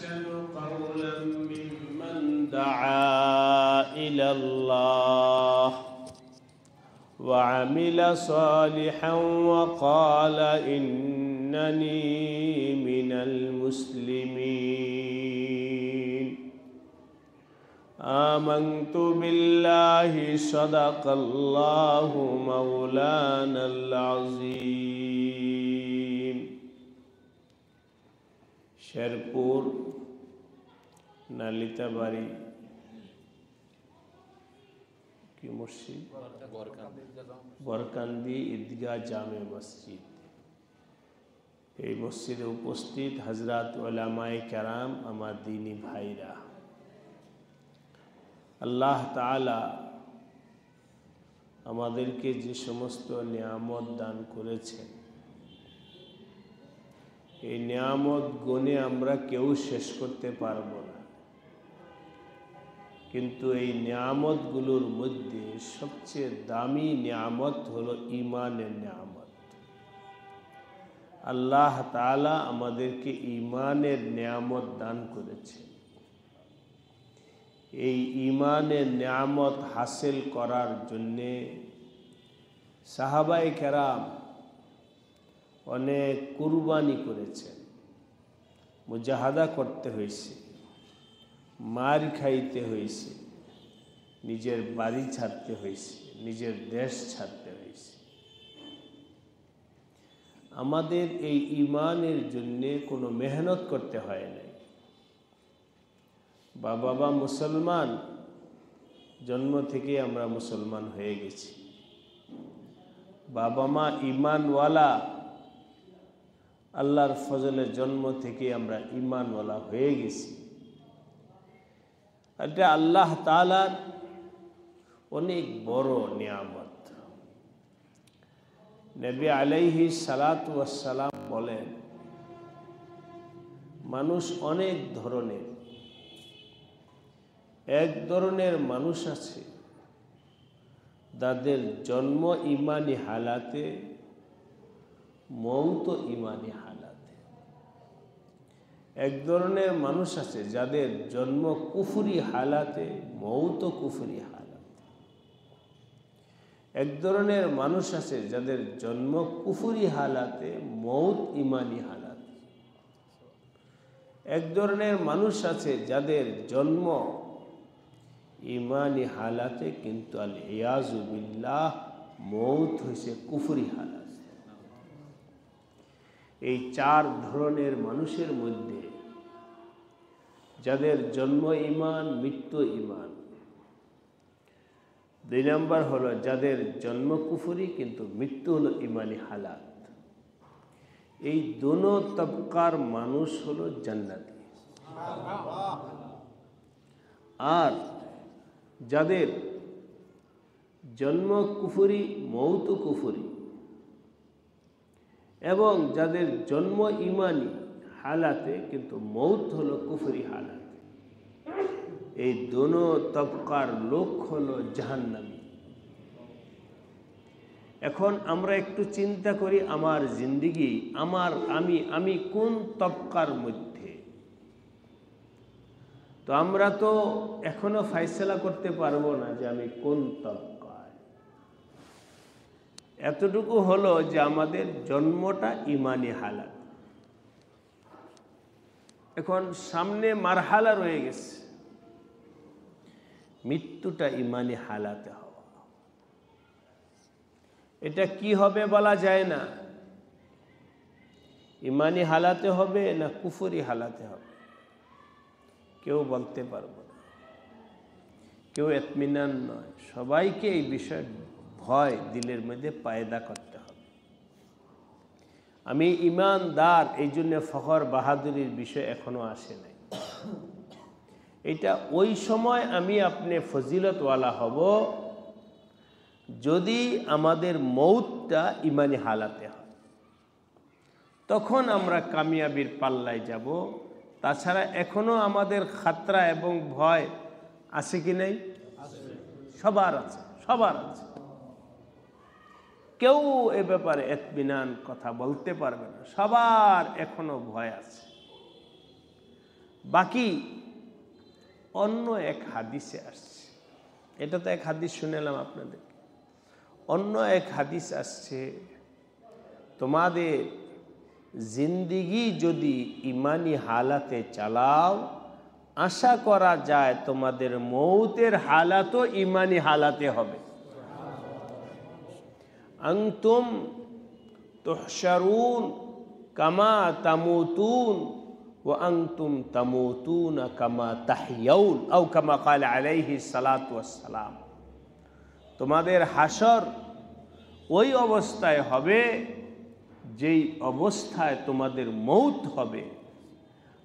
أحسن قولا ممن دعا إلى الله وعمل صالحا وقال إنني من المسلمين آمنت بالله صدق الله مولانا العظيم शेरपुर नालिताबाड़ी की मस्जिद बरकांदी ईदगाह जामे मस्जिद এই মসজিদে উপস্থিত হযরত উলামায়ে কেরাম আমার দ্বীনী ভাইরা আল্লাহ তাআলা আমাদেরকে যে সমস্ত নিয়ামত দান করেছেন এই নিয়ামত গুণে আমরা কেউ শেষ করতে পারবো না কিন্তু এই নিয়ামতগুলোর মধ্যে সবচেয়ে দামি নিয়ামত হলো ঈমানের নিয়ামত আল্লাহ তাআলা আমাদেরকে ঈমানের নিয়ামত দান করেছেন এই ঈমানের নিয়ামত হাসিল করার জন্য সাহাবায়ে কেরাম অনেক কুরবানি করেছেন মুজাহাদা করতে হয়েছে মার খাইতে হয়েছে নিজের বাড়ি ছাড়তে হয়েছে নিজের দেশ ছাড়তে হয়েছে আমাদের এই ঈমানের জন্য কোনো মেহনত করতে হয় না বাবা মুসলমান জন্ম থেকে আমরা মুসলমান হয়ে গেছি বাবা মা ঈমানওয়ালা আল্লাহর ফজলে জন্ম থেকে আমরা ঈমানওয়ালা হয়ে গেছি এটা আল্লাহ তাআলার অনেক বড় নিয়ামত নবী আলাইহিস সালাতু ওয়াস সালাম বলেন মানুষ অনেক ধরনের এক ধরনের মানুষ আছে যাদের জন্ম ঈমানি হালাতে মৌত ঈমানি হালাতে এক ধরনের মানুষ আছে যাদের জন্ম কুফরি হালাতে মৌত কুফরি হালাতে এক ধরনের মানুষ আছে যাদের জন্ম কুফরি হালাতে মৌত ঈমানি হালাতে এক ধরনের মানুষ আছে যাদের জন্ম ঈমানি হালাতে কিন্তু আল ইয়াজু বিল্লাহ মৌত হইছে কুফরি হালাতে এই চার ধরনের মানুষের মধ্যে যাদের জন্ম ঈমান মৃত্যু ঈমান দুই নাম্বার হলো যাদের জন্ম কুফরি কিন্তু মৃত্যু হলো ঈমানি হালাত এই দোনো তবকার মানুষ হলো জান্নাতি আর যাদের জন্ম কুফরি মৌত কুফরি এবং যাদের জন্ম ঈমানি হালাতে কিন্তু মৌত হলো কুফরি হালাতে এই দোনো তবকার লোক হলো জাহান্নামী এখন আমরা একটু চিন্তা করি আমার জিন্দেগি আমি কোন তবকার মধ্যে তো আমরা তো এখনো ফয়সালা করতে পারবো না যে আমি কোন তবকায় এতটুকু হলো যে আমাদের জন্মটা ঈমানি হালাত এখন সামনে মারহালা রয়ে গেছে মৃত্যুটা ঈমানি হালাতে হওয়া এটা কি হবে বলা যায় না ঈমানি হালাতে হবে না কুফরি হালাতে হবে কেউ বলতে পারবো না কেউ ইতমিনান নয় সবাইকে এই বিষয়ে ভয় দিলের মধ্যে পায়দা করতে হবে আমি ঈমানদার এই জন্য ফখর বাহাদুরির বিষয় এখনো আসে নাই এটা ওই সময় আমি আপনি ফজিলতওয়ালা হব যদি আমাদের মৌতটা ঈমানি হালাতে হয় তখন আমরা কামিয়াবির পাল্লায় যাব তাছাড়া এখনো আমাদের খাতরা এবং ভয় আছে কি নাই সবার আছে কেউ এ ব্যাপারে ইতমিনান কথা বলতে পারবে না সবার এখনো ভয় আছে বাকি অন্য এক হাদিসে আসছে, এটা তো এক হাদিস শুনেলাম আপনাদের, অন্য এক হাদিস আসছে, তোমাদের জিন্দিগি যদি ইমানি হালাতে চালাও, আশা করা যায় তোমাদের মৌতের হালাতও ইমানি হালাতে হবে। আনতুম তুহশারুন কামা তামুতুন ওয়া আনতুম তামুতুনা কামা তাহইয়াউন আও কামা ক্বালা আলাইহিস সালাতু ওয়াস সালাম। তোমাদের হাসর ওই অবস্থায় হবে যেই অবস্থায় তোমাদের মৌত হবে,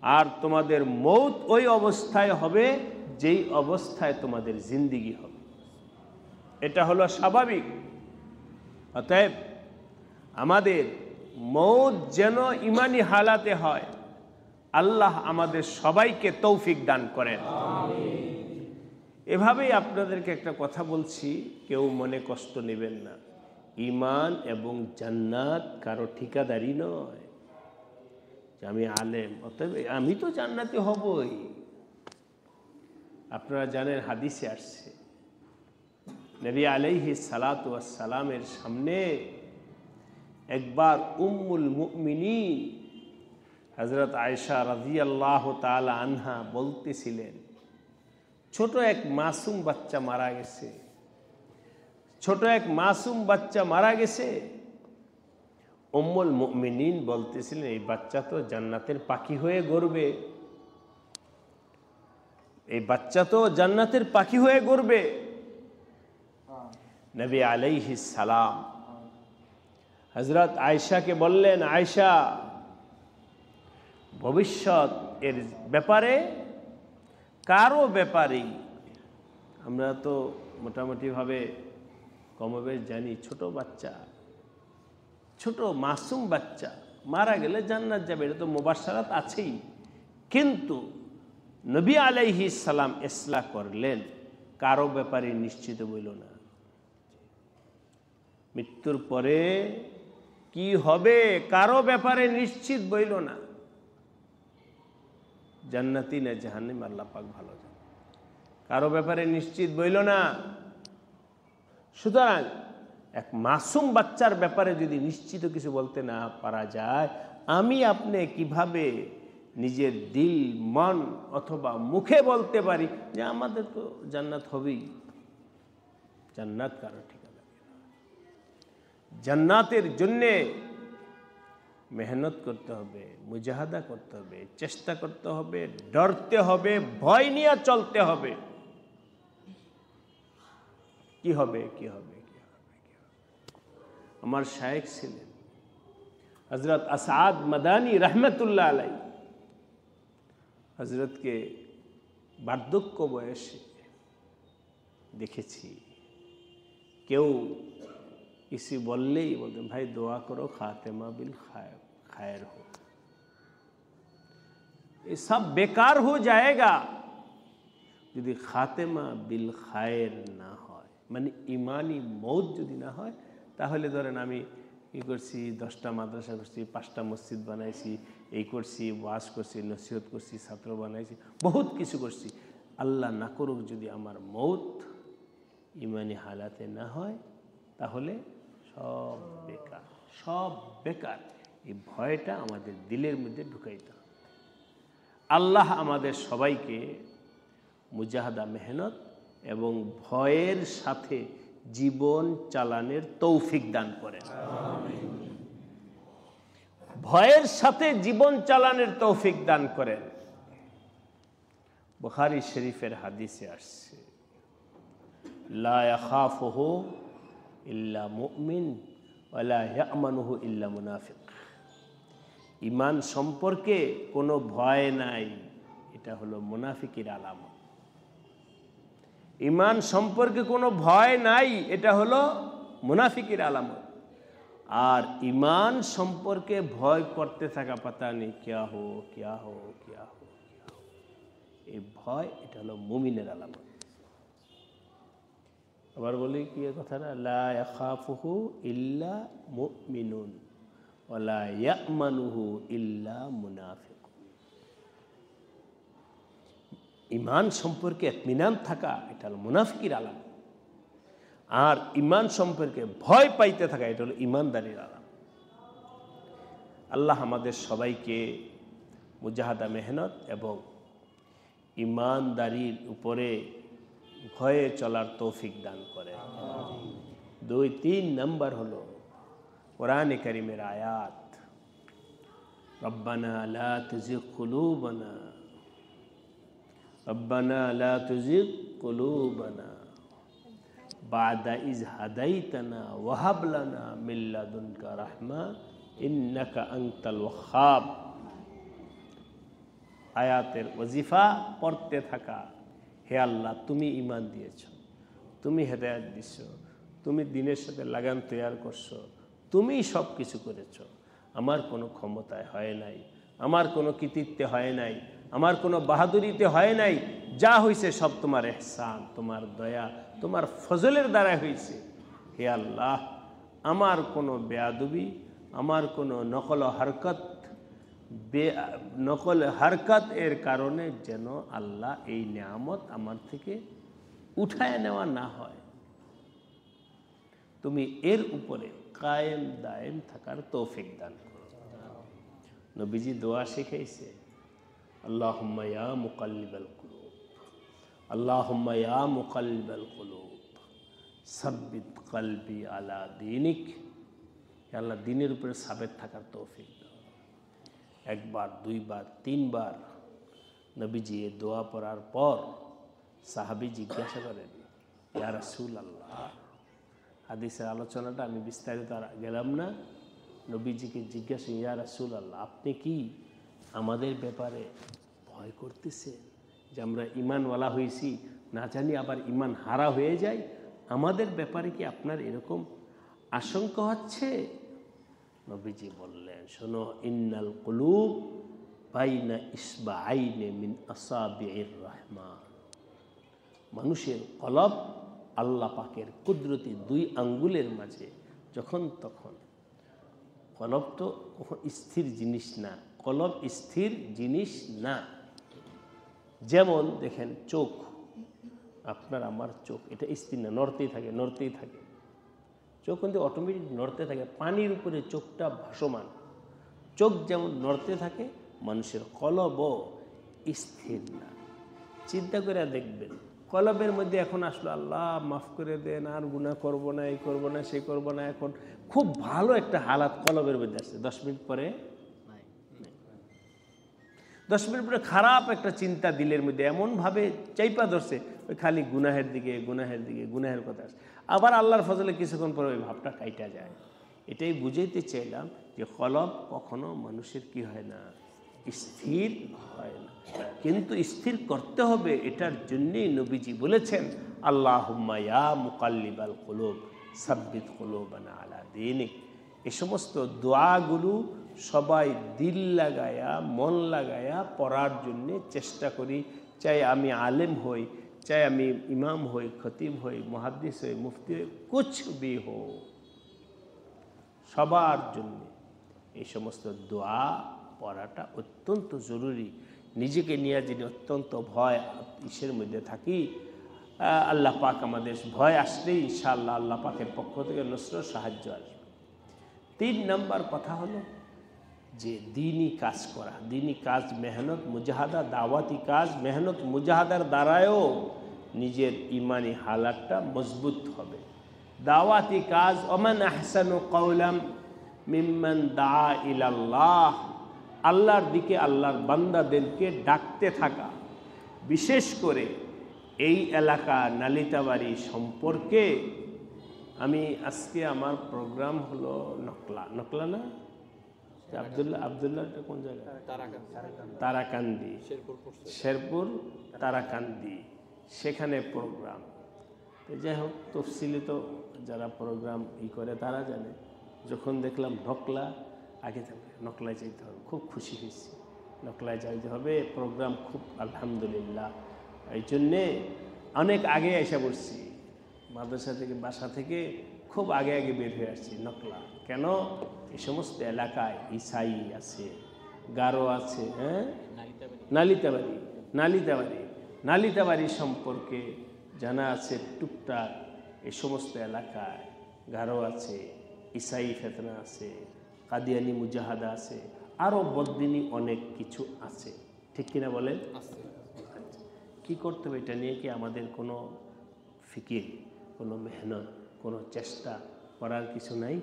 আর তোমাদের মৌত ওই অবস্থায় হবে যেই অবস্থায় তোমাদের জিন্দিগি হবে। এটা হলো স্বাভাবিক। অতএব আমাদের মৌত যেন ইমানি হালাতে হয়, আল্লাহ আমাদের সবাইকে তৌফিক দান করেন। এভাবেই আপনাদেরকে একটা কথা বলছি, কেউ মনে কষ্ট নেবেন না। ঈমান এবং জান্নাত কারো ঠিকাদারি নয় যে আমি আলেম অতএব আমি তো জান্নাতি হবই। আপনারা জানেন হাদিসে আসছে, নবী আলাইহিস সালাতু ওয়াস সালামের সামনে একবার উম্মুল মুমিনিন হযরত আয়েশা রাদিয়াল্লাহু তাআলা আনহা বলতেছিলেন, ছোট এক মাসুম বাচ্চা মারা গেছে, ছোট এক মাসুম বাচ্চা মারা গেছে। উম্মুল মুমিনিন বলতেছিলেন, এই বাচ্চা তো জান্নাতের পাখি হয়ে গড়বে, এই বাচ্চা তো জান্নাতের পাখি হয়ে গড়বে। নবী আলাইহিস সালাম হযরত আয়েশাকে বললেন, আয়েশা, ভবিষ্যৎ এর ব্যাপারে কারো ব্যাপারেই আমরা তো মোটামুটিভাবে কমবেশ জানি, ছোট বাচ্চা, ছোট মাসুম বাচ্চা মারা গেলে জান্নাত যাবে, এটা তো মুবাশশারাত আছেই। কিন্তু নবী আলাইহিস সালাম ইসলাহ করলেন, কারো ব্যাপারে নিশ্চিত বইল না। মৃত্যুর পরে কি হবে কারো ব্যাপারে নিশ্চিত বইল না। জান্নাতি না জাহান্নামী আল্লাহ পাক ভালো জানে, কারো ব্যাপারে নিশ্চিত বইল না। সুতরাং এক মাসুম বাচ্চার ব্যাপারে যদি নিশ্চিত কিছু বলতে না পারা যায়, আমি আপনি কিভাবে নিজের দিল মন অথবা মুখে বলতে পারি যে আমাদের তো জান্নাত হবেই? জান্নাত কারো ঠিকানা। জান্নাতের জন্যে মেহনত করতে হবে, মুজাহাদা করতে হবে, চেষ্টা করতে হবে, ডরতে হবে, ভয় নিয়ে চলতে হবে। কি হবে কি হবে কি হবে কি হবে। আমার শায়েখ ছিলেন হযরত আসাদ মাদানী রহমতুল্লাহ আলাই। হযরতকে বার্ধক্য বয়সে দেখেছি, কেউ কিছু বললেই বলতেন, ভাই দোয়া করো খাতেমা বিল খায়ের हो, ये सब बेकार हो जाएगा যদি খাতেমা বিল খায়ের না হয়, মানে ইমানি মৌত যদি না হয়। তাহলে ধরেন আমি কি করছি, 10টা মাদ্রাসা করছি, 5টা মসজিদ বানাইছি, এই করছি, ওয়াজ করছি, নসিহত করছি, ছাত্র বানাইছি, বহুত কিছু করছি, আল্লাহ না করুক যদি আমার মৌত ইমানি হালাতে না হয়, তাহলে সব বেকার, সব বেকার। এই ভয়টা আমাদের দিলের মধ্যে ঢুকাইতে হবে। আল্লাহ আমাদের সবাইকে মুজাহাদা, মেহনত এবং ভয়ের সাথে জীবন চালানোর তৌফিক দান করেন। ভয়ের সাথে জীবন চালানোর তৌফিক দান করেন। বুখারী শরীফের হাদিসে আসছে, লা ইয়াখাফুহু ইল্লা মুমিন ওয়া লা ইয়ামানুহু ইল্লা মুনাফিক। ঈমান সম্পর্কে কোনো ভয় নাই, এটা হলো মুনাফিকের আলামত। ঈমান সম্পর্কে কোনো ভয় নাই, এটা হলো মুনাফিকের আলামত। আর ঈমান সম্পর্কে ভয় করতে থাকা, পাতা নেই কিয়া হো কিয়া হো কিয়া হো, এই ভয়, এটা হলো মুমিনের আলামত। আবার বলি কি কথাটা, লা ইয়াখাফুহু ইল্লা মুমিনুন ওয়া লা ইয়ামানুহু ইল্লা মুনাফিক। ইমান সম্পর্কে ইতমিনান থাকা এটা হলো মুনাফিকের আলাম, আর ইমান সম্পর্কে ভয় পাইতে থাকা এটা হলো ইমানদারির আলাম। আল্লাহ আমাদের সবাইকে মুজাহাদা মেহনত এবং ইমানদারির উপরে ভয়ে চলার তৌফিক দান করে। 2-3 নম্বর হলো কোরআনে কারীমের আয়াত, রব্বানা লা তুজিগ কুলুবানা, রব্বানা লা তুজিগ কুলুবানা বা'দা ইজ হাদাইতানা ওয়া হাব লানা মিন লাদুনকা রাহমা ইন্নাকা আনতাল ওয়াহ্হাব। আয়াতের ওজিফা পড়তে থাকা, হে আল্লাহ তুমি ঈমান দিয়েছো, তুমি হেদায়েত দিছো, তুমি দ্বীনের সাথে লাগান তৈয়ার করছো, তুমি সব কিছু করেছো, আমার কোনো ক্ষমতায় হয় নাই, আমার কোনো কৃতিত্বে হয় নাই, আমার কোনো বাহাদুরিতে হয় নাই, যা হয়েছে সব তোমার ইহসান, তোমার দয়া, তোমার ফজলের দ্বারা হয়েছে। হে আল্লাহ আমার কোনো বেয়াদবি, আমার কোনো নকল হারকত এর কারণে যেন আল্লাহ এই নিয়ামত আমার থেকে উঠায় নেওয়া না হয়, তুমি এর উপরে কায়েম দায়েম থাকার তৌফিক দান করো। নবীজি দোয়া শিখাইছে, আল্লাহুম্মা ইয়া মুকাল্লিবাল কুলুব, আল্লাহুম্মা ইয়া মুকাল্লিবাল কুলুব সাব্বিত কলবি আলা দীনিক। আল্লাহ দ্বীনের উপরে সাবেত থাকার তৌফিক দাও। 1 বার 2 বার 3 বার নবীজি এই দোয়া পড়ার পর সাহাবী জিজ্ঞাসা করেন, ইয়া রাসূলুল্লাহ, হাদিসের আলোচনাটা আমি বিস্তারিত আর গেলাম না, নবীজিকে জিজ্ঞাসা, ইয়া রাসূলুল্লাহ আপনি কি আমাদের ব্যাপারে ভয় করতেছেন যে আমরা ঈমানওয়ালা হয়েছি, না জানি আবার ঈমান হারা হয়ে যায়, আমাদের ব্যাপারে কি আপনার এরকম আশঙ্কা হচ্ছে? নবীজি বললেন, শোনো, ইন্নাল কুলুব বাইনা ইসবাআইনি মিন আসাবিইর রহমান। মানুষের কলব আল্লাহ পাকের কুদরতি 2 আঙ্গুলের মাঝে যখন তখন। কলব তো স্থির জিনিস না, কলব স্থির জিনিস না। যেমন দেখেন চোখ, আপনার আমার চোখ এটা স্থির না, নড়তেই থাকে নড়তেই থাকে। চোখ কিন্তু অটোমেটিক নড়তে থাকে, পানির উপরে চোখটা ভাসমান। চোখ যেমন নড়তে থাকে, মানুষের কলবও স্থির না। চিন্তা করে দেখবেন, কলবের মধ্যে এখন আসলো আল্লাহ মাফ করে দেন, আর গুনাহ করব না, এই করব না, সেই করব না, এখন খুব ভালো একটা হালাত কলবের মধ্যে আসছে, 10 মিনিট পরে 10 মিনিট পরে খারাপ একটা চিন্তা দিলের মধ্যে এমনভাবে চাইপা ধরছে, ওই খালি গুনাহের দিকে গুনাহের দিকে গুনাহের কথা আসে। আবার আল্লাহর ফজলে কিছুক্ষণ পরে ওই ভাবটা কাইটা যায়। এটাই বুঝাইতে চাইলাম যে কলব কখনো মানুষের কি হয় না, স্থির হয় না, কিন্তু স্থির করতে হবে। এটার জন্যই নবীজি বলেছেন, আল্লাহুম্মা ইয়া মুকাল্লিবাল কুলুব সাব্বিত কুলুবানা আলা দীনিক। এই সমস্ত দোয়াগুলো সবাই দিল লাগায়া মন লাগায়া পড়ার জন্যে চেষ্টা করি, চাই আমি আলেম হই, চাই আমি ইমাম হই, খতিব হই, মুহাদ্দিস হই, মুফতি হই, কুছ ভি হো, সবার জন্য এই সমস্ত দোয়া পড়াটা অত্যন্ত জরুরি। নিজেকে নিয়ে যদি অত্যন্ত ভয় ইসের মধ্যে থাকি, আল্লাহ পাক আমাদের ভয় আসলেই ইনশাআল্লাহ আল্লাহ পাকের পক্ষ থেকে নসরত সাহায্য আসবে। 3 নম্বর কথা হলো যে দ্বীনি কাজ করা, দ্বীনি কাজ, মেহনত মুজাহাদা, দাওয়াতি কাজ, মেহনত মুজাহাদার দ্বারাও নিজের ইমানি হালাতটা মজবুত হবে। দাওয়াতি কাজ, ওমান আহসানু কাওলাম মিম্মান দা ইলাল্লাহ, আল্লাহর দিকে আল্লাহর বান্দাদেরকে ডাকতে থাকা। বিশেষ করে এই এলাকা নালিতাবাড়ি সম্পর্কে আমি আজকে আমার প্রোগ্রাম হলো নকলা না আবদুল্লাহ কোন জায়গায়, তারাকান্দি, শেরপুর তারাকান্দি, সেখানে প্রোগ্রাম। যাই হোক, তফসিলি তো যারা প্রোগ্রাম করে তারা জানে। যখন দেখলাম নকলা, আগে থাকবে নকলায় যাইতে হবে, খুব খুশি হয়েছি, নকলায় যাইতে হবে, প্রোগ্রাম খুব আলহামদুলিল্লাহ। এই জন্যে অনেক আগে এসে পড়ছি, মাদ্রাসা থেকে বাসা থেকে খুব আগে আগে বের হয়ে আসছি নকলা। কেন? এই সমস্ত এলাকায় ইসাই আছে, গারো আছে, হ্যাঁ, নালিতাবাড়ি নালিতাবাড়ি সম্পর্কে জানা আছে টুকটাক। এই সমস্ত এলাকায় গারো আছে, ইসাই ফেতনা আছে, কাদিয়ানি মুজাহাদা আছে, আরও বদ্দিনী অনেক কিছু আছে, ঠিক কিনা বলেন? কি করতে হবে এটা নিয়ে কি আমাদের কোনো ফিকির, কোনো মেহনত, কোনো চেষ্টা করার কিছু নাই?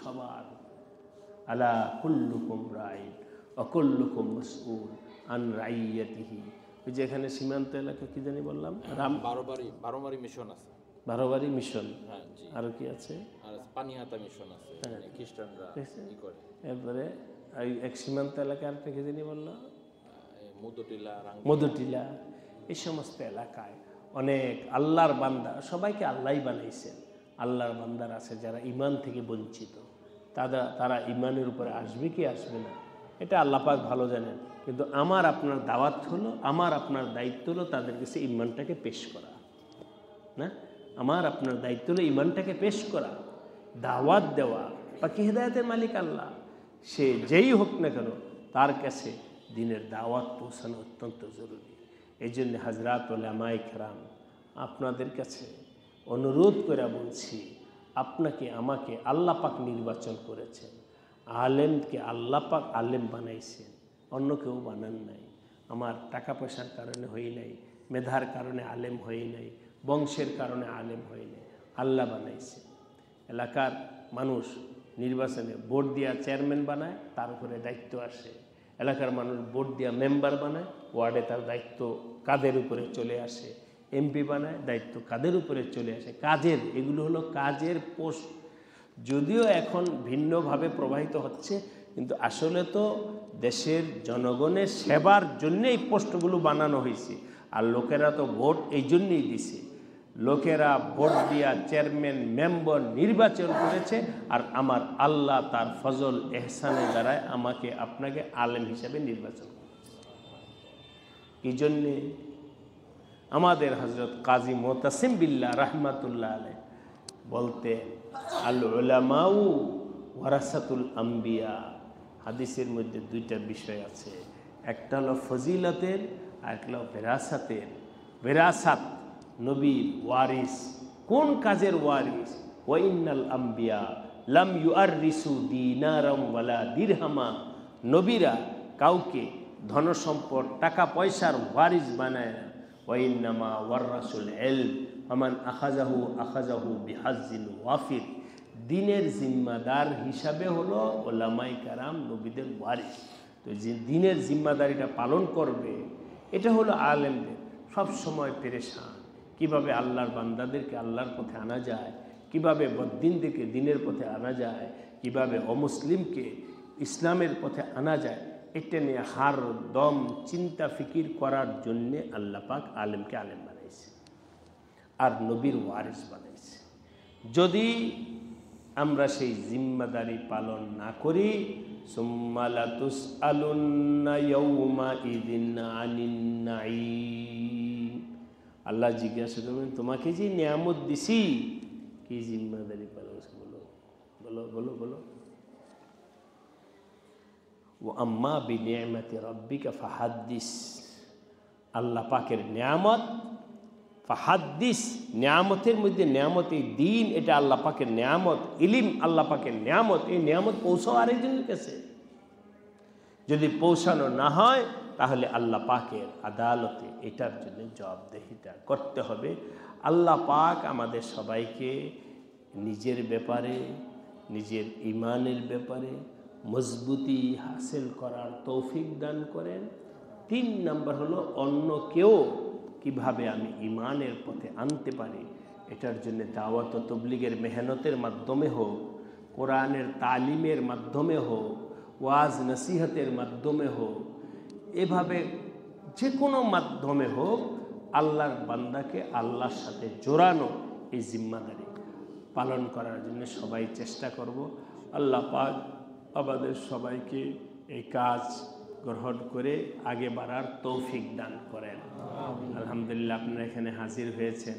সবার আলা কুল্লুকুম রাইন ওয়া কুল্লুকুম মাসউল আন রাইয়াতিহি। ওই যে এখানে সীমান্ত এলাকা কি জানি বললাম, বারোমারি মিশন আছে, বারোবারি মিশন, হ্যাঁ জি, আর কি আছে, আর পানিহাতা মিশন আছে, মানে খ্রিস্টানরা ই করে। এরপরে এক সীমান্ত এলাকা আর কি জানি বললো, মধুটিলা। এই সমস্ত এলাকায় অনেক আল্লাহর বান্দা, সবাইকে আল্লাহই বানাইছেন। আল্লাহর বান্দার আছে যারা ইমান থেকে বঞ্চিত, তারা ইমানের উপরে আসবে কি আসবে না এটা আল্লাহ পাক ভালো জানেন। কিন্তু আমার আপনার দাওয়াত হলো, আমার আপনার দায়িত্ব হলো তাদের কাছে ইমানটাকে পেশ করা, না? আমার আপনার দায়িত্ব হলো ইমানটাকে পেশ করা, দাওয়াত দেওয়া। বাকি হেদায়েতের মালিক আল্লাহ, সে যেই হোক না কেন তার কাছে দিনের দাওয়াত পৌঁছানো অত্যন্ত জরুরি। এই জন্য হাজরাত উলামায়ে কেরাম আপনাদের কাছে অনুরোধ করে বলছি, আপনাকে আমাকে আল্লাহ পাক নির্বাচন করেছেন, আলেমকে আল্লাহ পাক আলেম বানাইছেন, অন্য কেউ বানান নাই। আমার টাকা পয়সার কারণে হই নাই, মেধার কারণে আলেম হই নাই, বংশের কারণে আলেম হই নাই, আল্লাহ বানাইছে। এলাকার মানুষ নির্বাচনে ভোট দিয়া চেয়ারম্যান বানায়, তার উপরে দায়িত্ব আসে। এলাকার মানুষ ভোট দিয়া মেম্বার বানায়, ওয়ার্ডে তার দায়িত্ব কাদের উপরে চলে আসে। এমপি বানায়, দায়িত্ব কাদের উপরে চলে আসে, কাজের। এগুলো হলো কাজের পোস্ট। যদিও এখন ভিন্নভাবে প্রবাহিত হচ্ছে, কিন্তু আসলে তো দেশের জনগণের সেবার জন্য এই পোস্টগুলো বানানো হয়েছে। আর লোকেরা তো ভোট এই জন্যই দিছে। লোকেরা ভোট দিয়া চেয়ারম্যান মেম্বার নির্বাচন করেছে, আর আমার আল্লাহ তার ফজল এহসানের দ্বারায় আমাকে আপনাকে আলেম হিসাবে নির্বাচন করেছে। এই জন্যে আমাদের হযরত কাজী মুতাসিম বিল্লাহ রাহমাতুল্লাহ আলাইহি বলতে, আল উলামাউ ওয়ারাসাতুল আম্বিয়া। হাদিসের মধ্যে দুইটা বিষয় আছে, একটা হলো ফজিলতের আর একটা হলো বেরাসাতের। বেরাসাত নবীর ওয়ারিস। কোন কাজের ওয়ারিস? ওয়া ইন্নাল আম্বিয়া লাম ইউআররিসু দিনারাম ওয়ালা দিরহামা। নবীরা কাউকে ধনসম্পদ টাকা পয়সার ওয়ারিস বানায় না। ওয়া ইন্নামা ওয়াররাসুল ইলম ফামান আখাযাহু আখাযাহু বিহাজ্জিন ওয়াফির। দিনের জিম্মাদার হিসাবে হলো ওলামায়ে কেরাম নবীদের ওয়ারিস। তো যে দিনের জিম্মাদারিটা পালন করবে, এটা হলো আলেমদের। সব সময় পেরেশান, কিভাবে আল্লাহর বান্দাদেরকে আল্লাহর পথে আনা যায়, কিভাবে বদ্দিনদেরকে দিনের পথে আনা যায়, কিভাবে অমুসলিমকে ইসলামের পথে আনা যায়, এটা নিয়ে হার দম চিন্তা ফিকির করার জন্যে আল্লাহ পাক আলেমকে আলেম বানাইছে আর নবীর ওয়ারিস বানাইছে। যদি আমরা সেই জিম্মাদারি পালন না করি, সুম্মা লাতুসআলুন্না ইয়াউমা ইযিন আনিন নাঈম। আল্লাহ জিজ্ঞাসা করবেন, তোমাকে যে নিয়ামত দিছি কি জিম্মাদারি পালন বলো বলো বলো বলো। ওয়া আম্মা বিনিআমাতি রাব্বিকা ফাহাদ্দিস। আল্লাহ পাকের নিয়ামত, ফাহাদ্দিস, নিয়ামতের মধ্যে নিয়ামত এই দিন, এটা আল্লাহ পাকের নিয়ামত। ইলিম আল্লাহ পাকের নিয়ামত। এই নিয়ামত পৌঁছাও আরেকজনের কাছে। যদি পৌঁছানো না হয় তাহলে আল্লাহ পাকের আদালতে এটার জন্য জবাবদেহিতা করতে হবে। আল্লাহ পাক আমাদের সবাইকে নিজের ব্যাপারে, নিজের ইমানের ব্যাপারে মজবুতি হাসিল করার তৌফিক দান করেন। 3 নম্বর হলো অন্য কেউ কিভাবে আমি ইমানের পথে আনতে পারি, এটার জন্য দাওয়াত ও তবলিগের মেহনতের মাধ্যমে হোক, কোরআনের তালিমের মাধ্যমে হোক, ওয়াজ নসিহতের মাধ্যমে হোক, এভাবে যে কোনো মাধ্যমে হোক, আল্লাহর বান্দাকে আল্লাহর সাথে জোড়ানো এই জিম্মাদারি পালন করার জন্য সবাই চেষ্টা করব। আল্লাহ পাক আমাদের সবাইকে এই কাজ গ্রহণ করে আগে বাড়ার তৌফিক দান করেন। আলহামদুলিল্লাহ, আপনারা এখানে হাজির হয়েছেন।